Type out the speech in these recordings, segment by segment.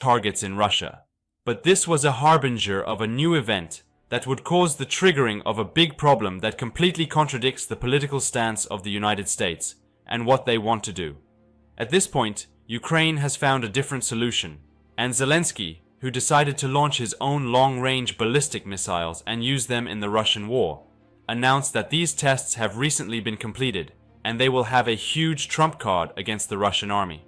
targets in Russia. But this was a harbinger of a new event that would cause the triggering of a big problem that completely contradicts the political stance of the United States and what they want to do. At this point, Ukraine has found a different solution, and Zelensky, who decided to launch his own long-range ballistic missiles and use them in the Russian war, announced that these tests have recently been completed and they will have a huge trump card against the Russian army.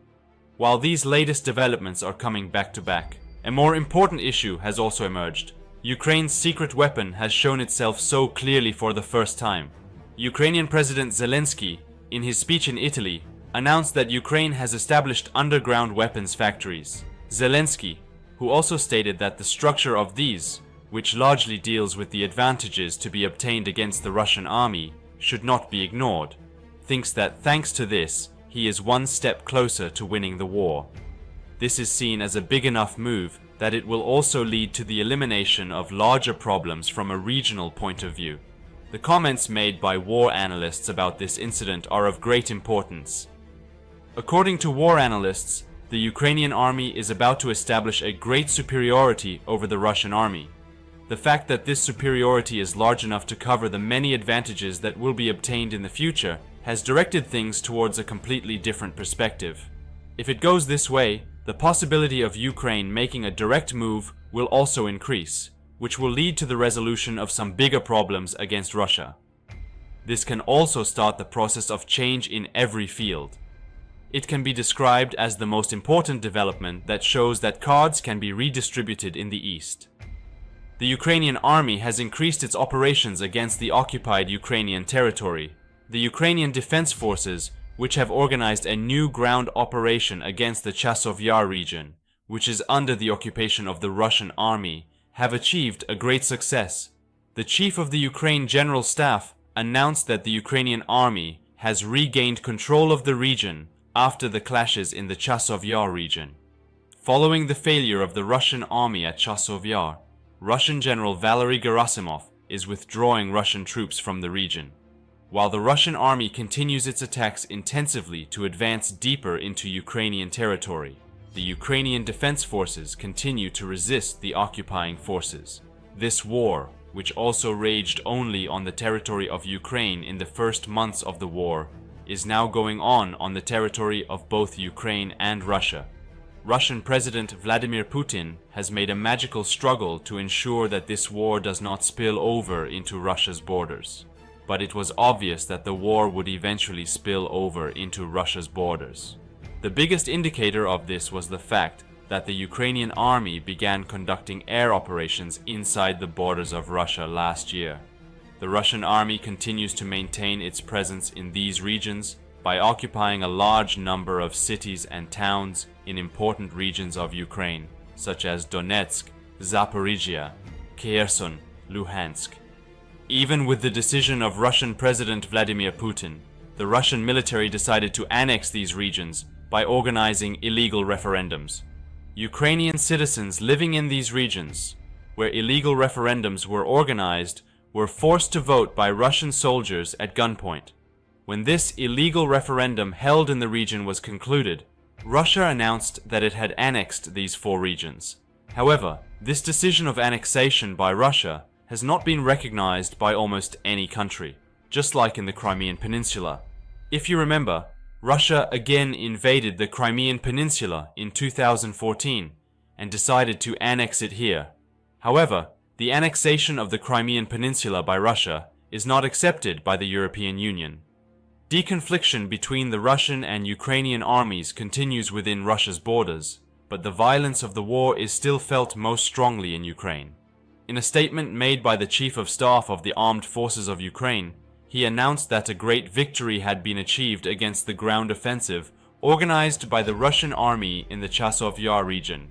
While these latest developments are coming back to back, a more important issue has also emerged. Ukraine's secret weapon has shown itself so clearly for the first time. Ukrainian President Zelensky, in his speech in Italy, announced that Ukraine has established underground weapons factories. Zelensky, who also stated that the structure of these, which largely deals with the advantages to be obtained against the Russian army, should not be ignored, thinks that thanks to this, he is one step closer to winning the war. This is seen as a big enough move that it will also lead to the elimination of larger problems from a regional point of view. The comments made by war analysts about this incident are of great importance. According to war analysts, the Ukrainian army is about to establish a great superiority over the Russian army. The fact that this superiority is large enough to cover the many advantages that will be obtained in the future has directed things towards a completely different perspective. If it goes this way, the possibility of Ukraine making a direct move will also increase, which will lead to the resolution of some bigger problems against Russia. This can also start the process of change in every field. It can be described as the most important development that shows that cards can be redistributed in the East. The Ukrainian army has increased its operations against the occupied Ukrainian territory. The Ukrainian Defense Forces, which have organized a new ground operation against the Chasiv Yar region, which is under the occupation of the Russian army, have achieved a great success. The chief of the Ukraine General Staff announced that the Ukrainian army has regained control of the region after the clashes in the Chasiv Yar region. Following the failure of the Russian army at Chasiv Yar, Russian General Valery Gerasimov is withdrawing Russian troops from the region. While the Russian army continues its attacks intensively to advance deeper into Ukrainian territory, the Ukrainian Defense Forces continue to resist the occupying forces. This war, which also raged only on the territory of Ukraine in the first months of the war, is now going on the territory of both Ukraine and Russia. Russian President Vladimir Putin has made a magical struggle to ensure that this war does not spill over into Russia's borders. But it was obvious that the war would eventually spill over into Russia's borders. The biggest indicator of this was the fact that the Ukrainian army began conducting air operations inside the borders of Russia last year. The Russian army continues to maintain its presence in these regions by occupying a large number of cities and towns in important regions of Ukraine, such as Donetsk, Zaporizhia, Kherson, Luhansk. Even with the decision of Russian President Vladimir Putin, the Russian military decided to annex these regions by organizing illegal referendums. Ukrainian citizens living in these regions, where illegal referendums were organized, were forced to vote by Russian soldiers at gunpoint. When this illegal referendum held in the region was concluded, Russia announced that it had annexed these 4 regions. However, this decision of annexation by Russia has not been recognized by almost any country, just like in the Crimean Peninsula. If you remember, Russia again invaded the Crimean Peninsula in 2014 and decided to annex it here. However, the annexation of the Crimean Peninsula by Russia is not accepted by the European Union. Deconfliction between the Russian and Ukrainian armies continues within Russia's borders, but the violence of the war is still felt most strongly in Ukraine. In a statement made by the Chief of Staff of the Armed Forces of Ukraine, he announced that a great victory had been achieved against the ground offensive organized by the Russian army in the Chasiv Yar region.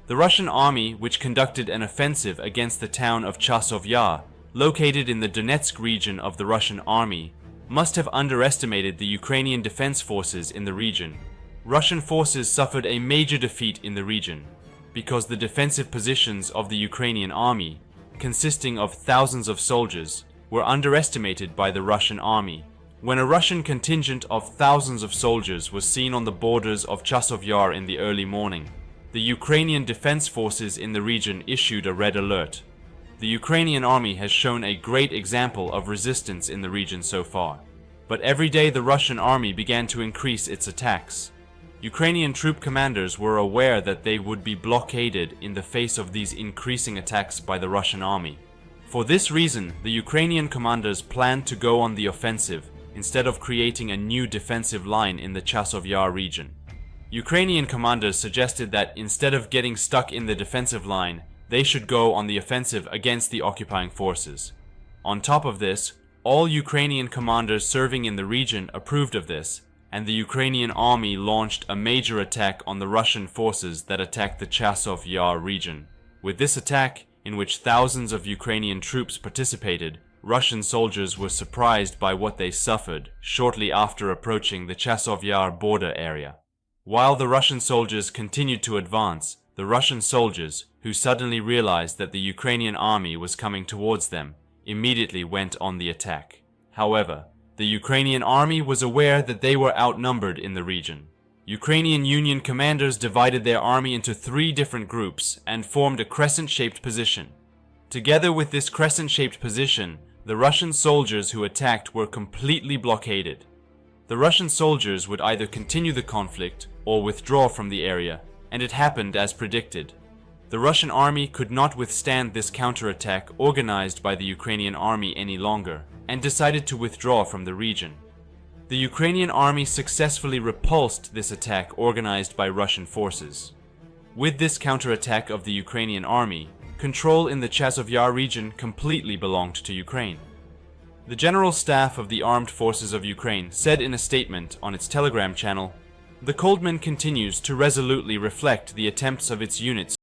The Russian army, which conducted an offensive against the town of Chasiv Yar, located in the Donetsk region of the Russian army, must have underestimated the Ukrainian defense forces in the region. Russian forces suffered a major defeat in the region because the defensive positions of the Ukrainian army, consisting of thousands of soldiers, were underestimated by the Russian army. When a Russian contingent of thousands of soldiers was seen on the borders of Chasiv Yar in the early morning, the Ukrainian defense forces in the region issued a red alert. The Ukrainian army has shown a great example of resistance in the region so far. But every day the Russian army began to increase its attacks. Ukrainian troop commanders were aware that they would be blockaded in the face of these increasing attacks by the Russian army. For this reason, the Ukrainian commanders planned to go on the offensive instead of creating a new defensive line in the Chasiv Yar region. Ukrainian commanders suggested that instead of getting stuck in the defensive line, they should go on the offensive against the occupying forces. On top of this, all Ukrainian commanders serving in the region approved of this, and the Ukrainian army launched a major attack on the Russian forces that attacked the Chasiv Yar region. With this attack, in which thousands of Ukrainian troops participated, Russian soldiers were surprised by what they suffered shortly after approaching the Chasiv Yar border area. While the Russian soldiers continued to advance, the Russian soldiers, who suddenly realized that the Ukrainian army was coming towards them, immediately went on the attack. However, the Ukrainian army was aware that they were outnumbered in the region. Ukrainian Union commanders divided their army into 3 different groups and formed a crescent-shaped position. Together with this crescent-shaped position, the Russian soldiers who attacked were completely blockaded. The Russian soldiers would either continue the conflict or withdraw from the area, and it happened as predicted. The Russian army could not withstand this counterattack organized by the Ukrainian army any longer, and decided to withdraw from the region. The Ukrainian army successfully repulsed this attack organized by Russian forces. With this counterattack of the Ukrainian army, control in the Chasiv Yar region completely belonged to Ukraine. The General Staff of the Armed Forces of Ukraine said in a statement on its Telegram channel, "The Coldman continues to resolutely reflect the attempts of its units